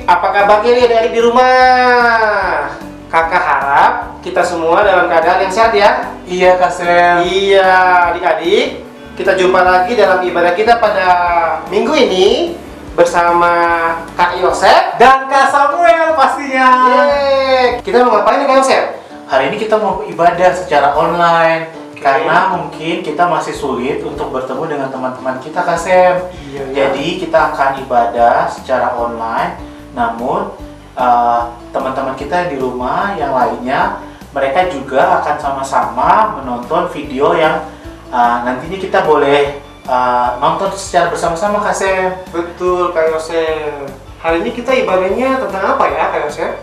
Apa kabar nih adik-adik di rumah? Kakak harap kita semua dalam keadaan yang sehat ya. Iya Kak Sam. Iya adik-adik, kita jumpa lagi dalam ibadah kita pada minggu ini bersama Kak Yosef Dan Kak Samuel pastinya. Yeay. Kita mau ngapain nih Kak Yosef? Hari ini kita mau ibadah secara online karena mungkin kita masih sulit untuk bertemu dengan teman-teman kita Kak Sam. Iya. Jadi kita akan ibadah secara online. Namun teman-teman kita di rumah yang lainnya, mereka juga akan sama-sama menonton video yang nantinya kita boleh nonton secara bersama-sama Kak Sam. Betul Kak Yosef. Hari ini kita ibadahnya tentang apa ya Kak Yosef?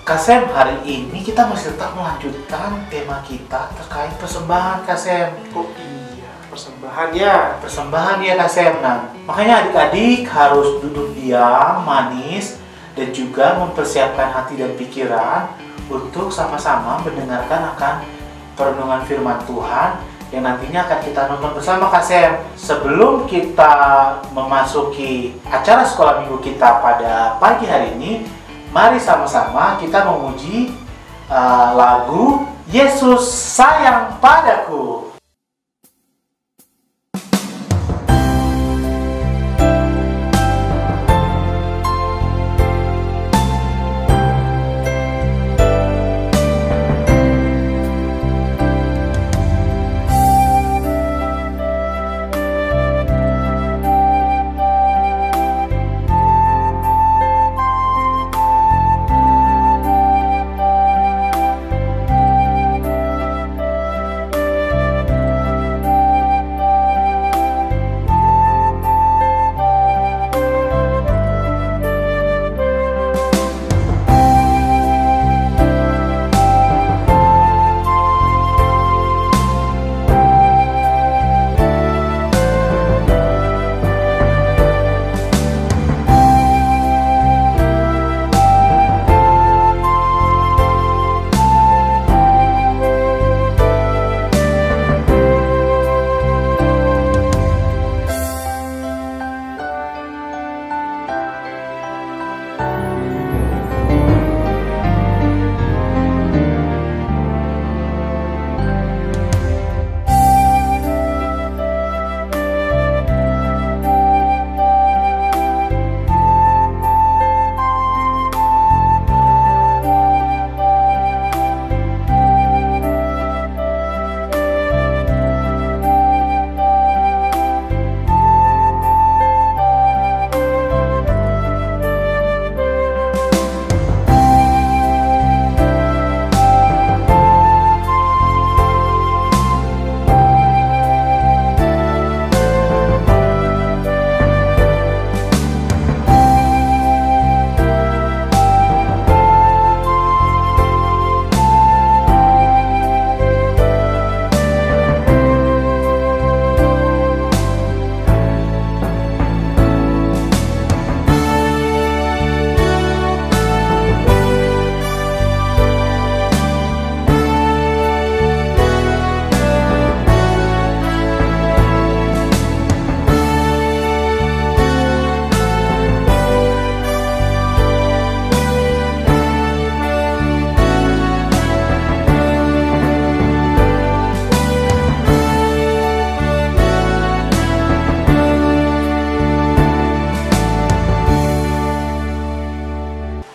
Kak Sam, hari ini kita masih tetap melanjutkan tema kita terkait persembahan Kak Sam. Oh iya, persembahan ya. Persembahan ya Kak Sam. Nah, makanya adik-adik harus duduk diam, manis, dan juga mempersiapkan hati dan pikiran untuk sama-sama mendengarkan akan perenungan firman Tuhan yang nantinya akan kita nonton bersama Kak Sam. Sebelum kita memasuki acara sekolah minggu kita pada pagi hari ini, mari sama-sama kita memuji lagu Yesus Sayang Padaku.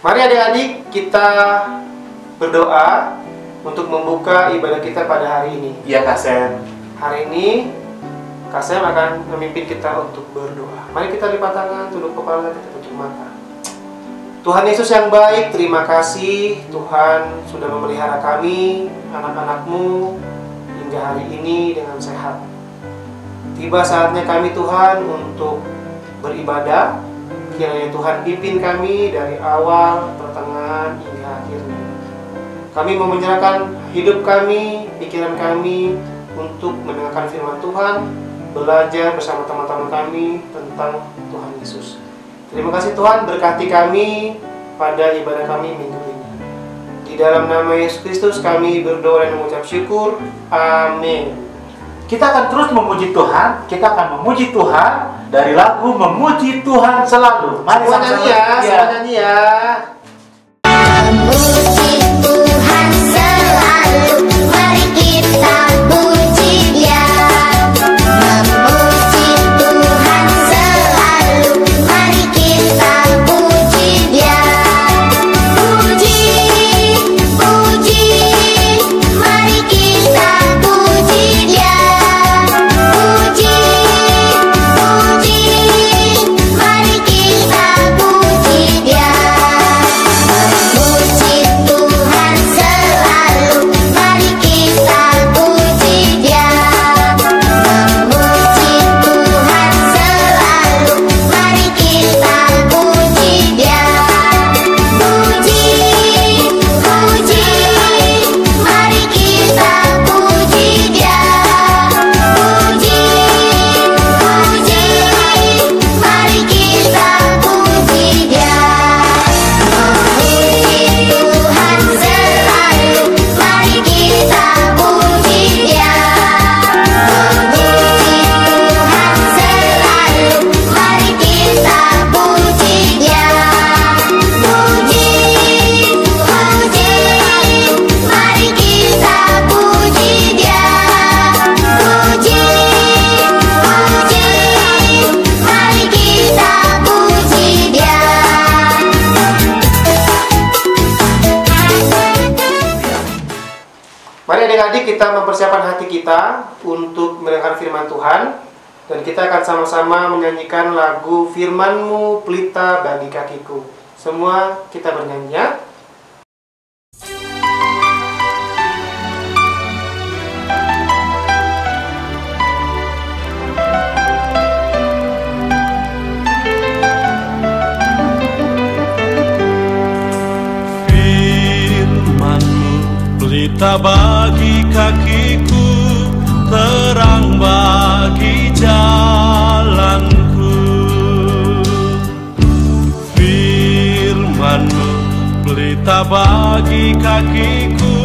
Mari adik-adik kita berdoa untuk membuka ibadah kita pada hari ini. Iya Kak Sam. Hari ini Kak Sam akan memimpin kita untuk berdoa. Mari kita lipat tangan, tunduk kepala, kita tutup mata. Tuhan Yesus yang baik, terima kasih Tuhan sudah memelihara kami, anak-anak-Mu hingga hari ini dengan sehat. Tiba saatnya kami Tuhan untuk beribadah. Kiranya Tuhan pimpin kami dari awal, pertengahan, hingga akhirnya. Kami mau menyerahkan hidup kami, pikiran kami untuk mendengarkan firman Tuhan, belajar bersama teman-teman kami tentang Tuhan Yesus. Terima kasih Tuhan, berkati kami pada ibadah kami minggu ini. Di dalam nama Yesus Kristus kami berdoa dan mengucap syukur. Amin. kita akan terus memuji Tuhan. Kita akan memuji Tuhan dari lagu Memuji Tuhan Selalu. Mari Semua nyanyi ya, semua nyanyi ya. Memuji Tuhan selalu, mari kita puji Dia. Memuji Tuhan selalu, mari kita puji Dia. Puji, puji, mari kita puji Dia. Puji, puji, mari kita puji Dia. Memuji Tuhan selalu, mari kita puji Dia. Memuji Tuhan selalu, mari kita puji Dia. Puji, puji, mari kita puji Dia. Puji, puji, mari kita puji Dia. Memuji Tuhan selalu, mari kita puji Dia. Memuji Tuhan selalu, mari kita puji Dia. Puji, puji, mari kita puji Dia. Puji, puji, mari kita puji Dia. Mari adik-adik kita mempersiapkan hati kita untuk mendengar firman Tuhan. Dan kita akan sama-sama menyanyikan lagu Firman-Mu Pelita Bagi Kakiku. Semua kita bernyanyi ya. Firman-Mu pelita bagi kakiku, terang bagi jalanku. Firman-Mu pelita bagi kakiku,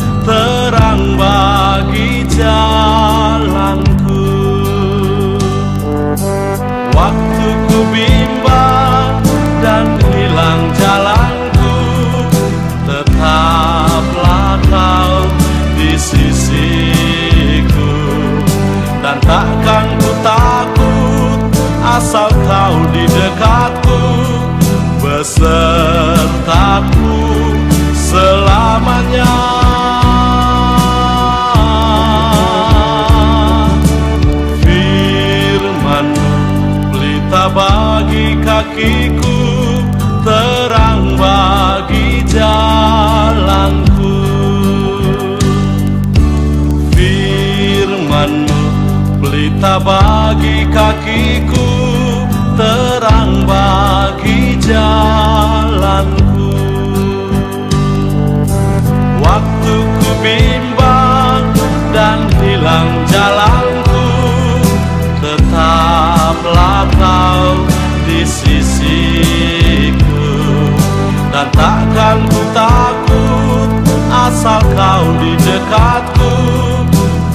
terang bagi jalanku. Waktu ku bimbang dan hilang jalanku, tetaplah Kau di sisiku. Dan takkan ku takut asal Kau di dekatku, besertaku selamanya. Firman-Mu pelita bagi kakiku, terang bagi jalanku. Firman-Mu pelita bagi kakiku, terang bagi jalanku. Waktu ku bimbang dan hilang jalanku, tetaplah Kau di sisiku. Dan takkan ku takut asal Kau di dekatku,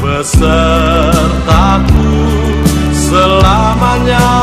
besertaku selamanya.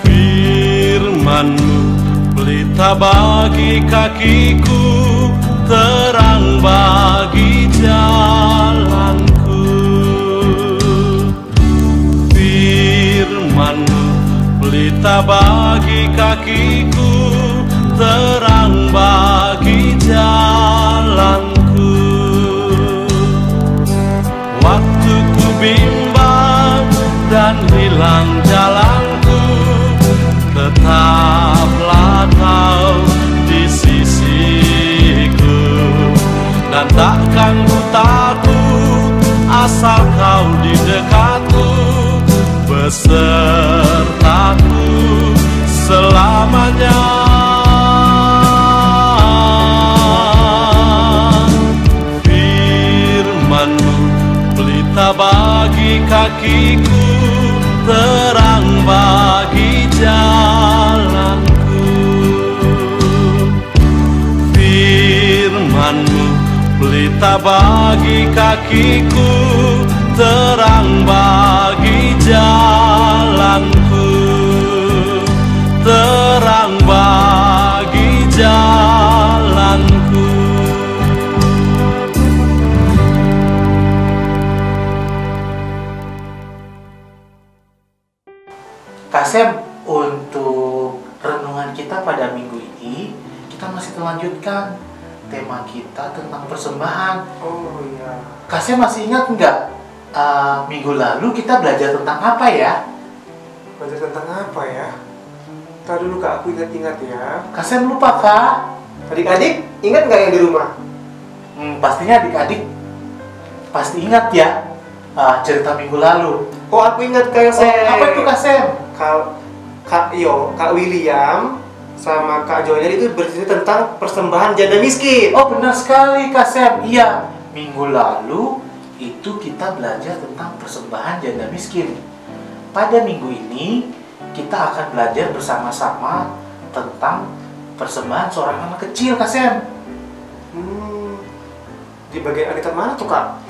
Firman-Mu pelita bagi kakiku, terang bagi jalanku. Firman-Mu pelita bagi kakiku, terang bagi jalanku. Waktu ku bimbang dan hilang jalanku, tetaplah Kau di sisiku. Dan takkan ku takut asal Kau pelita bagi kakiku, terang bagi jalanku. Firman-Mu pelita bagi kakiku, terang bagi jalanku, terang bagi jalanku. Kasem, untuk renungan kita pada minggu ini, kita masih melanjutkan tema kita tentang persembahan. Oh iya. Kasem masih ingat nggak? Minggu lalu kita belajar tentang apa ya? Belajar tentang apa ya? Ntar dulu Kak, aku ingat-ingat ya. Kasem lupa, Kak? Adik-adik, ingat nggak yang di rumah? Pastinya adik-adik pasti ingat ya cerita minggu lalu. Oh, aku ingat Kak Yose. Apa itu, Kasem? Kak William sama Kak Joyner itu bercerita tentang persembahan janda miskin. Oh, benar sekali, Kasem. Iya, minggu lalu itu kita belajar tentang persembahan janda miskin. Pada minggu ini kita akan belajar bersama-sama tentang persembahan seorang anak kecil, Kasem. Di bagian Alkitab mana tuh Kak?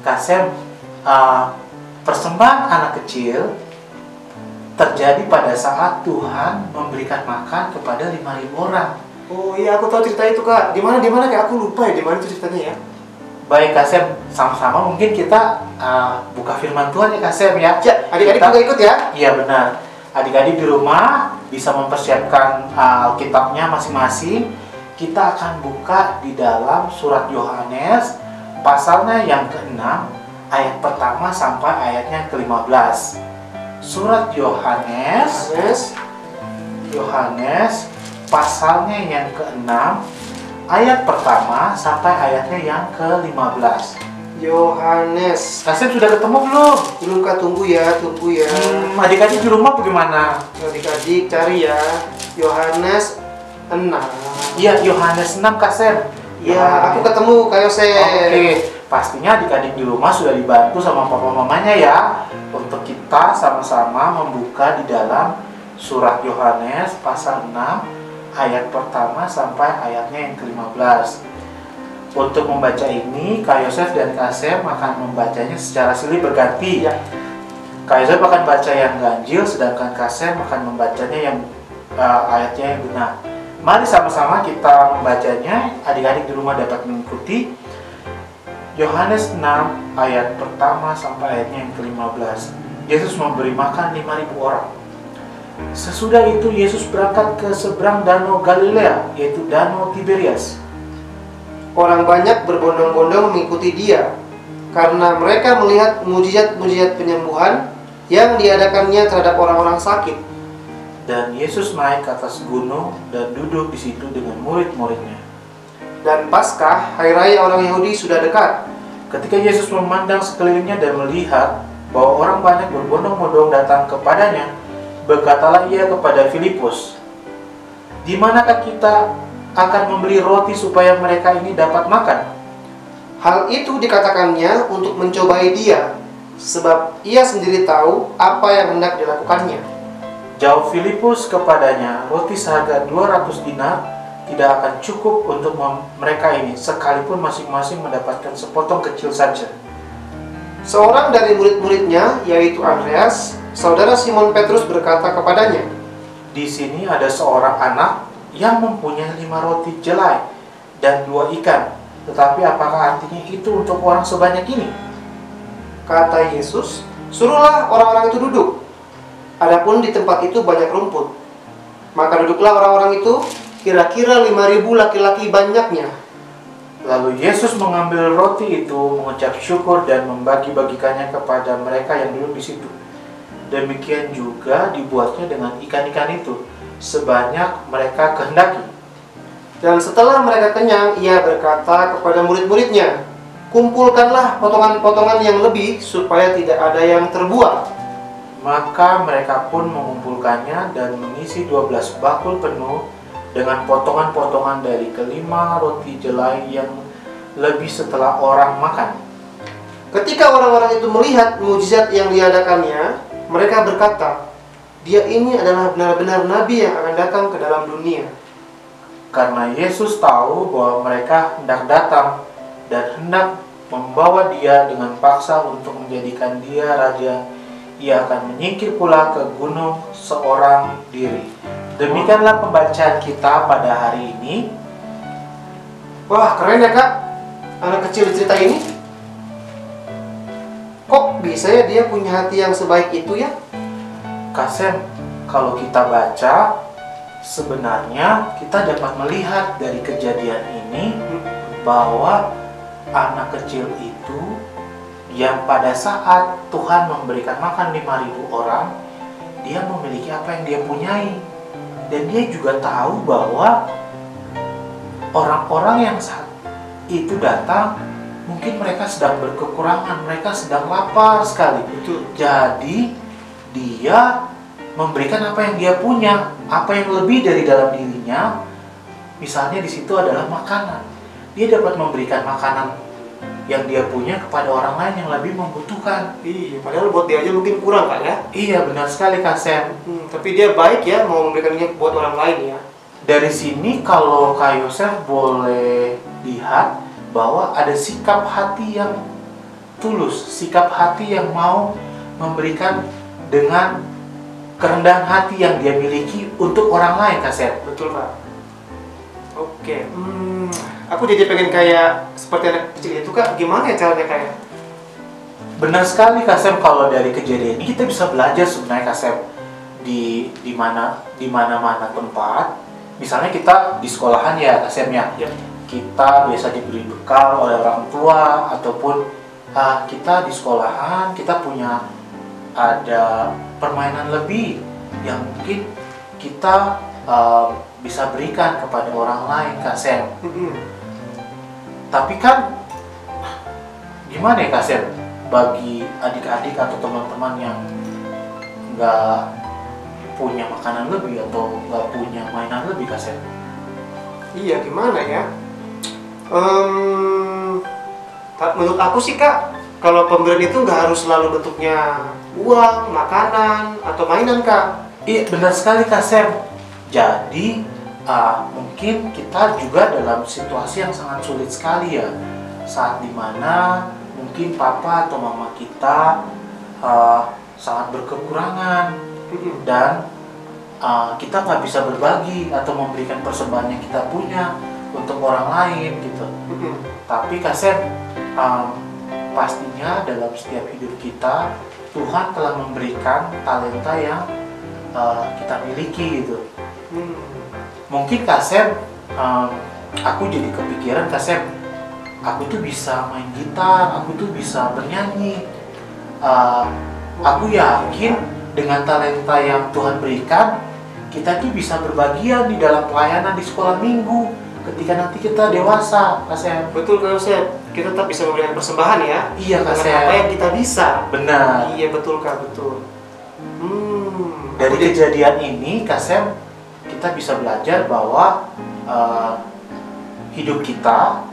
Kasem, persembahan anak kecil terjadi pada saat Tuhan memberikan makan kepada 5.000 orang. Oh iya, aku tahu cerita itu Kak. Di mana Kak? Aku lupa ya di mana itu ceritanya ya. Baik, Kasem, sama-sama mungkin kita buka firman Tuhan ya, Kasem ya. Ya, adik-adik juga ikut ya. Iya, benar. Adik-adik di rumah bisa mempersiapkan Alkitabnya masing-masing. Kita akan buka di dalam surat Yohanes pasalnya yang ke-6 ayat pertama sampai ayatnya ke-15. Surat Yohanes pasalnya yang ke-6 ayat pertama sampai ayatnya yang ke-15. Yohanes. Kasem sudah ketemu belum? Belum Kak, tunggu ya. Adik-adik di rumah bagaimana? Adik-adik cari ya. Yohanes 6. Iya, Yohanes 6, Kasem. Ya, aku ketemu Kak Yose. Oke, pastinya adik-adik di rumah sudah dibantu sama papa mamanya ya untuk kita sama-sama membuka di dalam surat Yohanes pasal 6 ayat pertama sampai ayatnya yang ke-15. Untuk membaca ini, Kak Yosef dan Kasem akan membacanya secara silih berganti ya. Kak Yosef akan baca yang ganjil, sedangkan Kasem akan membacanya yang ayatnya yang benar. Mari sama-sama kita membacanya, adik-adik di rumah dapat mengikuti. Yohanes 6 ayat pertama sampai ayatnya yang ke-15. Yesus memberi makan 5.000 orang. Sesudah itu Yesus berangkat ke seberang danau Galilea, yaitu danau Tiberias. Orang banyak berbondong-bondong mengikuti dia karena mereka melihat mujizat-mujizat penyembuhan yang diadakannya terhadap orang-orang sakit. Dan Yesus naik ke atas gunung dan duduk di situ dengan murid-muridnya. Dan Paskah, hari raya orang Yahudi, sudah dekat. Ketika Yesus memandang sekelilingnya dan melihat bahwa orang banyak berbondong-bondong datang kepadanya, berkatalah ia kepada Filipus, "Di manakah kita akan membeli roti supaya mereka ini dapat makan?" Hal itu dikatakannya untuk mencobai dia, sebab ia sendiri tahu apa yang hendak dilakukannya. Jawab Filipus kepadanya, "Roti seharga 200 dinar tidak akan cukup untuk mereka ini, sekalipun masing-masing mendapatkan sepotong kecil saja." Seorang dari murid-muridnya, yaitu Andreas, saudara Simon Petrus, berkata kepadanya, "Di sini ada seorang anak yang mempunyai 5 roti jelai dan 2 ikan. Tetapi apakah artinya itu untuk orang sebanyak ini?" Kata Yesus, "Suruhlah orang-orang itu duduk. Adapun di tempat itu banyak rumput." Maka duduklah orang-orang itu, kira-kira 5.000 laki-laki banyaknya. Lalu Yesus mengambil roti itu, mengucap syukur dan membagi-bagikannya kepada mereka yang duduk di situ. Demikian juga dibuatnya dengan ikan-ikan itu, sebanyak mereka kehendaki. Dan setelah mereka kenyang, ia berkata kepada murid-muridnya, "Kumpulkanlah potongan-potongan yang lebih, supaya tidak ada yang terbuang." Maka mereka pun mengumpulkannya dan mengisi 12 bakul penuh dengan potongan-potongan dari ke-5 roti jelai yang lebih setelah orang makan. ketika orang-orang itu melihat mujizat yang diadakannya, mereka berkata, dia ini adalah benar-benar nabi yang akan datang ke dalam dunia. Karena Yesus tahu bahwa mereka hendak datang dan hendak membawa dia dengan paksa untuk menjadikan dia raja, ia akan menyingkir pula ke gunung seorang diri. Demikianlah pembacaan kita pada hari ini. Wah, keren ya Kak, anak kecil cerita ini. Kok bisa ya dia punya hati yang sebaik itu ya? Kak Sam, kalau kita baca, sebenarnya kita dapat melihat dari kejadian ini bahwa anak kecil itu yang pada saat Tuhan memberikan makan 5.000 orang, dia memiliki apa yang dia punyai. Dan dia juga tahu bahwa orang-orang yang saat itu datang, mungkin mereka sedang berkekurangan, mereka sedang lapar sekali. Betul. Jadi dia memberikan apa yang dia punya, apa yang lebih dari dalam dirinya. Misalnya di situ adalah makanan. Dia dapat memberikan makanan yang dia punya kepada orang lain yang lebih membutuhkan. Iya, padahal buat dia aja mungkin kurang Kak ya. Iya, benar sekali Kak Sam. Tapi dia baik ya mau memberikannya buat orang lain ya. Dari sini kalau Kak Yosef boleh lihat bahwa ada sikap hati yang tulus, sikap hati yang mau memberikan dengan kerendahan hati yang dia miliki untuk orang lain, Kak Sam. Betul Kak. Oke. Aku jadi pengen kayak seperti anak kecil itu Kak. Gimana ya caranya Kak ya? Benar sekali Kak Sam, kalau dari kejadian ini kita bisa belajar sebenarnya Kak Sam di mana-mana tempat. Misalnya kita di sekolahan ya Kak Sam ya. Ya. Kita biasa diberi bekal oleh orang tua, ataupun kita di sekolahan kita punya ada permainan lebih yang mungkin kita bisa berikan kepada orang lain Kak Sam. Tapi kan gimana ya Kak Sam, bagi adik-adik atau teman-teman yang nggak punya makanan lebih atau nggak punya mainan lebih Kak Sam? Iya, gimana ya? Menurut aku sih Kak, kalau pemberian itu nggak harus selalu bentuknya uang, makanan, atau mainan Kak. Iya, benar sekali Kak Sam. Jadi mungkin kita juga dalam situasi yang sangat sulit sekali ya, saat dimana mungkin papa atau mama kita sangat berkekurangan dan kita nggak bisa berbagi atau memberikan persembahan yang kita punya untuk orang lain gitu. Tapi Kak Sam, pastinya dalam setiap hidup kita Tuhan telah memberikan talenta yang kita miliki gitu. Mungkin Kak Sam, aku jadi kepikiran Kak Sam, aku tuh bisa main gitar, aku tuh bisa bernyanyi. Aku yakin dengan talenta yang Tuhan berikan, kita tuh bisa berbagian di dalam pelayanan di sekolah minggu ketika nanti kita dewasa Kak Sam. Betul Kak Yosef, kita tetap bisa memberikan persembahan ya. Iya Kak dengan Sam. apa yang kita bisa. Benar. Iya betul Kak, betul. Dari kejadian ini Kak Sam, kita bisa belajar bahwa hidup kita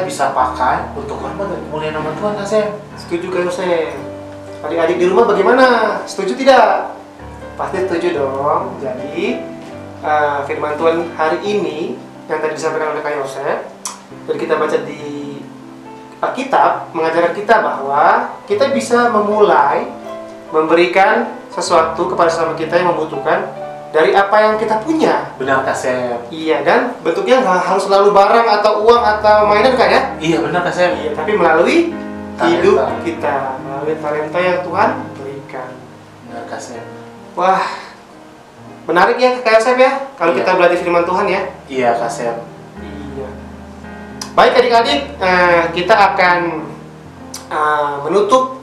bisa pakai untuk hormat dan kemuliaan nama Tuhan Kak Sam. Setuju Kak Yosef. Adik-adik di rumah bagaimana? Setuju tidak? Pasti setuju dong. Jadi firman Tuhan hari ini yang tadi disampaikan oleh Kak Yosef dan kita baca di Alkitab mengajarkan kita bahwa kita bisa memulai memberikan sesuatu kepada sesama kita yang membutuhkan dari apa yang kita punya. Benar Kak Sam. Iya, dan bentuknya nggak harus selalu barang atau uang atau mainan Kak ya? Iya benar Kak Sam. Iya, tapi melalui Talenta. hidup kita, melalui talenta yang Tuhan berikan. Benar Kak Sam. Wah, menarik ya Kak Yosef ya, kalau Iya. kita belajar firman Tuhan ya. Iya Kak Sam. Iya. Baik adik-adik, kita akan menutup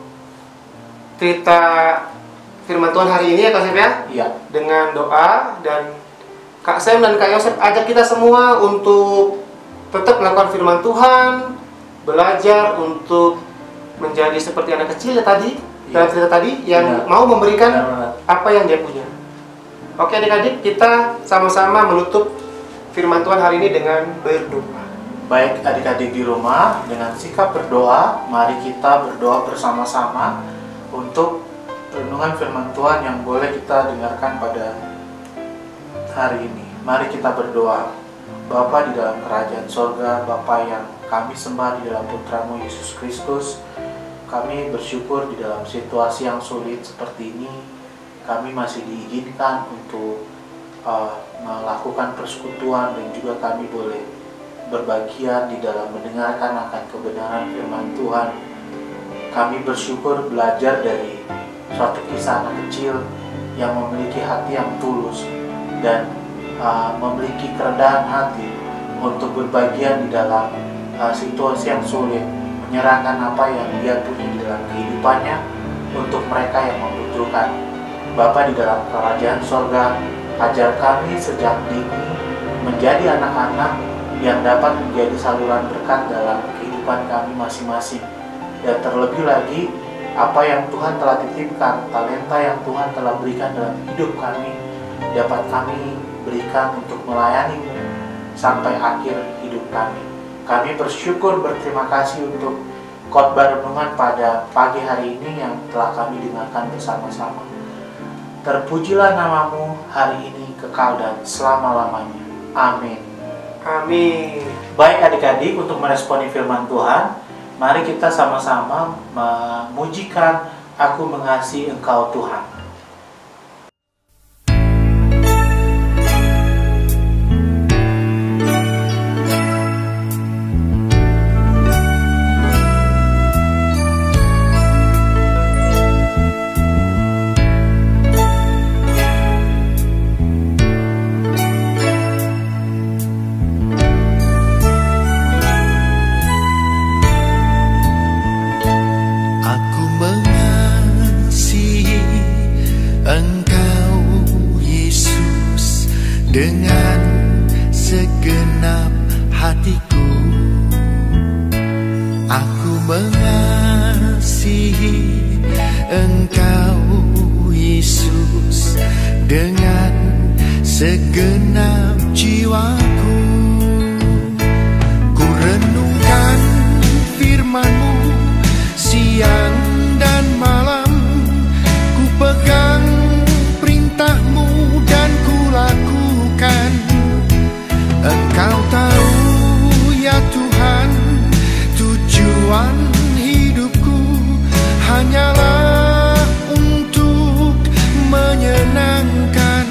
cerita firman Tuhan hari ini ya Kak Yosef ya, Iya. dengan doa, dan Kak Sam dan Kak Yosef ajak kita semua untuk tetap melakukan firman Tuhan, belajar untuk menjadi seperti anak kecil ya tadi, dalam cerita tadi yang Benar. mau memberikan Benar. apa yang dia punya. Oke adik-adik, kita sama-sama menutup firman Tuhan hari ini dengan berdoa. Baik adik-adik di rumah, dengan sikap berdoa, mari kita berdoa bersama-sama untuk renungan firman Tuhan yang boleh kita dengarkan pada hari ini. Mari kita berdoa. Bapa di dalam kerajaan sorga, Bapa yang kami sembah di dalam Putramu Yesus Kristus, kami bersyukur di dalam situasi yang sulit seperti ini, kami masih diizinkan untuk melakukan persekutuan dan juga kami boleh berbagian di dalam mendengarkan akan kebenaran firman Tuhan. Kami bersyukur belajar dari suatu kisah anak kecil yang memiliki hati yang tulus dan memiliki kerendahan hati untuk berbagian di dalam situasi yang sulit, menyerahkan apa yang dia punya di dalam kehidupannya untuk mereka yang membutuhkan. Bapa di dalam kerajaan sorga, ajar kami sejak dini menjadi anak-anak yang dapat menjadi saluran berkat dalam kehidupan kami masing-masing. Dan terlebih lagi, apa yang Tuhan telah titipkan, talenta yang Tuhan telah berikan dalam hidup kami, dapat kami berikan untuk melayani-Mu sampai akhir hidup kami. Kami bersyukur, berterima kasih untuk khotbah renungan pada pagi hari ini yang telah kami dengarkan bersama-sama. Terpujilah nama-Mu hari ini kekal dan selama-lamanya. Amin. Amin. Baik adik-adik, untuk meresponi firman Tuhan, mari kita sama-sama memujikan Aku Mengasihi Engkau Tuhan. Dengan segenap hatiku, aku mengasihi Engkau Yesus. Dengan segenap jiwaku, ku renungkan firman-Mu siang dan malam, ku pegang perintah-Mu dan ku lakukan. Engkau tahu ya Tuhan, tujuan hidupku hanyalah untuk menyenangkan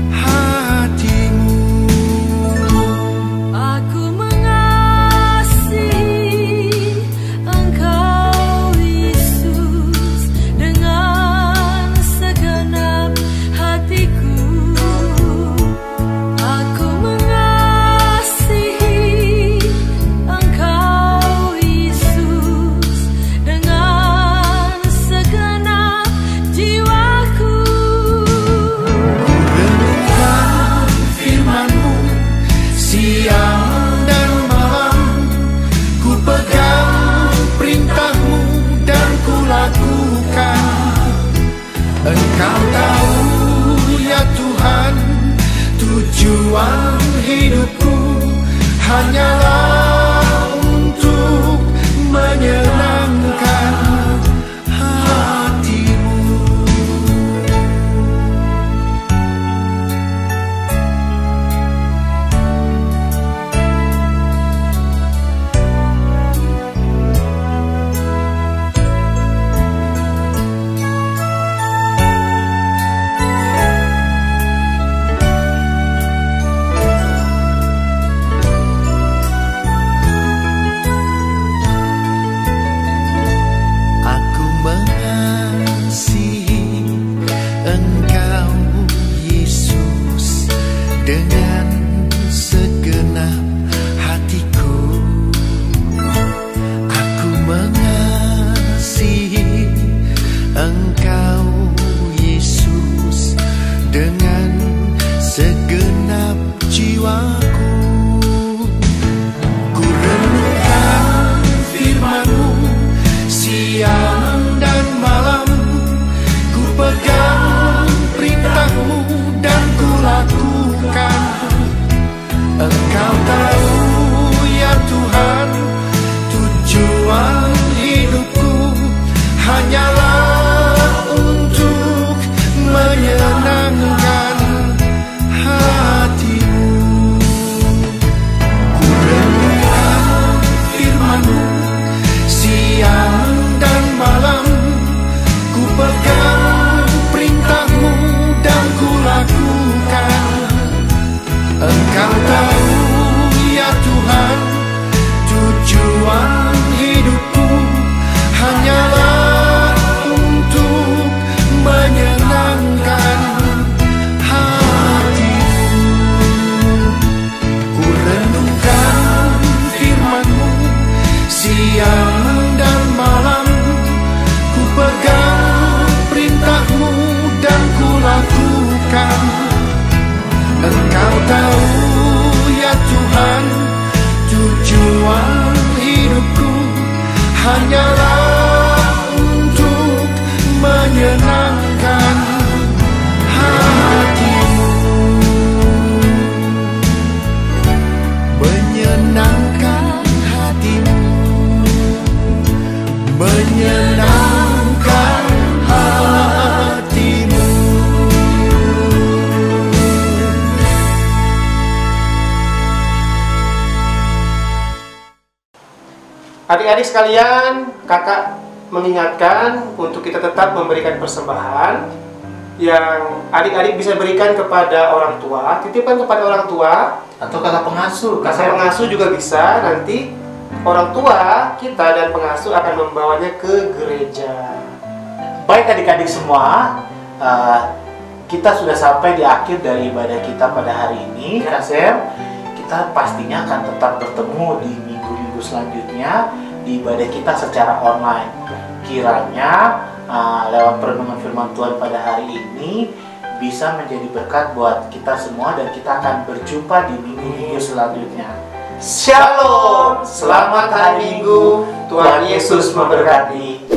hati-Mu. Aku mengasihi Engkau Yesus dengan segenap hatiku. Aku mengasihi Engkau Yesus dengan segenap jiwaku. Renungkan firman-Mu siang dan malam, ku pegang perintah-Mu dan ku lakukan. Engkau tahu ya Tuhan, tujuan hidupku hanyalah untuk menyenangkan hati-Mu. menyenangkan hatimu. Adik-adik sekalian, kakak mengingatkan untuk kita tetap memberikan persembahan yang adik-adik bisa berikan kepada orang tua, titipkan kepada orang tua Atau kakak pengasuh. kakak pengasuh juga bisa. Nanti orang tua kita dan pengasuh akan membawanya ke gereja. Baik adik-adik semua, kita sudah sampai di akhir dari ibadah kita pada hari ini. Kak Sam, kita pastinya akan tetap bertemu di minggu-minggu selanjutnya di ibadah kita secara online. Kiranya lewat perenungan firman Tuhan pada hari ini bisa menjadi berkat buat kita semua, dan kita akan berjumpa di minggu-minggu selanjutnya. Shalom, selamat hari Minggu, Tuhan Yesus memberkati.